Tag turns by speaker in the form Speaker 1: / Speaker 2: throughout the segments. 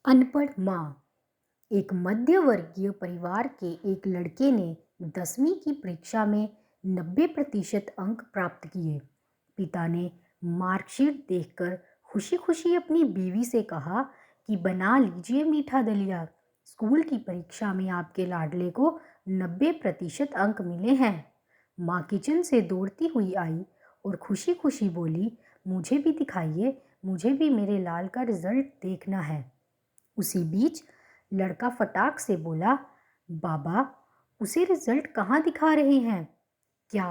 Speaker 1: अनपढ़ माँ। एक मध्यवर्गीय परिवार के एक लड़के ने 10वीं की परीक्षा में 90% अंक प्राप्त किए। पिता ने मार्कशीट देखकर खुशी खुशी अपनी बीवी से कहा कि बना लीजिए मीठा दलिया, स्कूल की परीक्षा में आपके लाडले को 90% अंक मिले हैं। माँ किचन से दौड़ती हुई आई और खुशी खुशी बोली, मुझे भी दिखाइए, मुझे भी मेरे लाल का रिजल्ट देखना है। उसी बीच लड़का फटाक से बोला, बाबा, उसे रिजल्ट कहाँ दिखा रहे हैं? क्या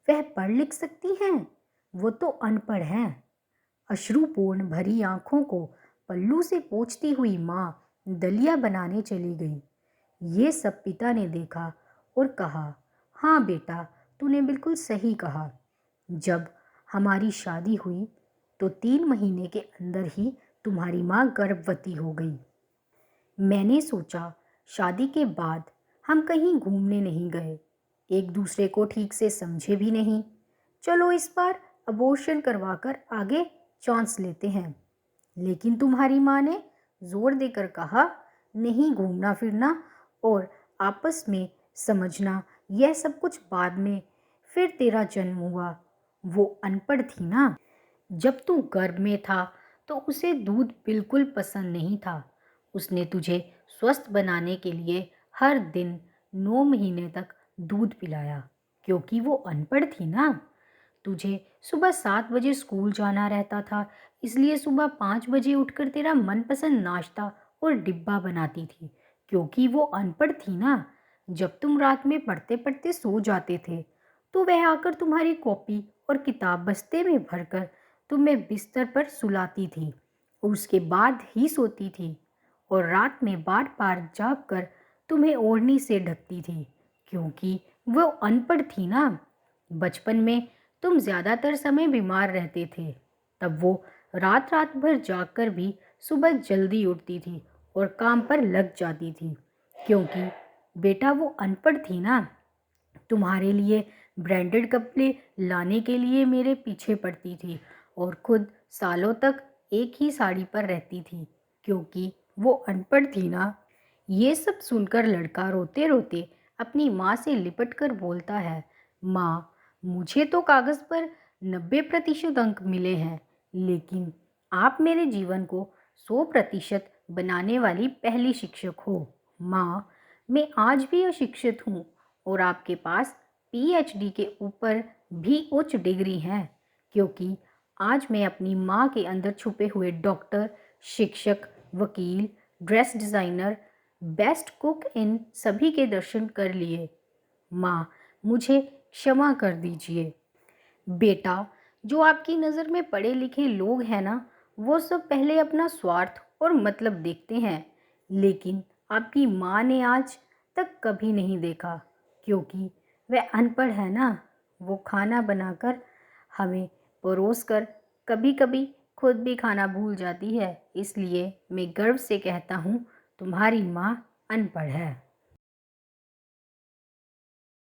Speaker 1: वह पढ़ लिख सकती हैं? वो तो अनपढ़ हैं। अश्रुपूर्ण भरी आंखों को पल्लू से पोंछती हुई माँ दलिया बनाने चली गई। ये सब पिता ने देखा और कहा, हाँ बेटा, तूने बिल्कुल सही कहा। जब हमारी शादी हुई तो 3 महीने के अंदर ही तुम्हारी माँ गर्भवती हो गई। मैंने सोचा शादी के बाद हम कहीं घूमने नहीं गए, एक दूसरे को ठीक से समझे भी नहीं। चलो इस बार अबॉर्शन करवाकर आगे चांस लेते हैं। लेकिन तुम्हारी माँ ने जोर देकर कहा, नहीं, घूमना फिरना और आपस में समझना यह सब कुछ बाद में। फिर तेरा जन्म हुआ। वो अनपढ़ थी ना। जब तू गर्भ में था तो उसे दूध बिल्कुल पसंद नहीं था। उसने तुझे स्वस्थ बनाने के लिए हर दिन 9 महीने तक दूध पिलाया, क्योंकि वो अनपढ़ थी ना। तुझे सुबह 7 बजे स्कूल जाना रहता था, इसलिए सुबह 5 बजे उठकर तेरा मनपसंद नाश्ता और डिब्बा बनाती थी, क्योंकि वो अनपढ़ थी ना। जब तुम रात में पढ़ते पढ़ते सो जाते थे तो वह आकर तुम्हारी कॉपी और किताब बस्ते में भरकर तुम्हें बिस्तर पर सुलाती थी और उसके बाद ही सोती थी, और रात में बार बार जाग कर तुम्हें ओढ़नी से ढकती थी, क्योंकि वो अनपढ़ थी ना। बचपन में तुम ज़्यादातर समय बीमार रहते थे, तब वो रात रात भर जागकर भी सुबह जल्दी उठती थी और काम पर लग जाती थी, क्योंकि बेटा वो अनपढ़ थी ना। तुम्हारे लिए ब्रांडेड कपड़े लाने के लिए मेरे पीछे पड़ती थी और खुद सालों तक एक ही साड़ी पर रहती थी, क्योंकि वो अनपढ़ थी ना। ये सब सुनकर लड़का रोते रोते अपनी माँ से लिपट कर बोलता है, माँ, मुझे तो कागज़ पर 90% अंक मिले हैं, लेकिन आप मेरे जीवन को 100% बनाने वाली पहली शिक्षक हो। माँ, मैं आज भी अशिक्षित हूँ और आपके पास पीएचडी के ऊपर भी उच्च डिग्री है, क्योंकि आज मैं अपनी माँ के अंदर छुपे हुए डॉक्टर, शिक्षक, वकील, dress designer, best cook in सभी के दर्शन कर लिए। माँ, मुझे क्षमा कर दीजिए। बेटा, जो आपकी नज़र में पढ़े लिखे लोग हैं ना, वो सब पहले अपना स्वार्थ और मतलब देखते हैं, लेकिन आपकी माँ ने आज तक कभी नहीं देखा, क्योंकि वह अनपढ़ है ना। वो खाना बनाकर हमें परोस कर कभी कभी खुद भी खाना भूल जाती है, इसलिए मैं गर्व से कहता हूँ, तुम्हारी माँ अनपढ़ है।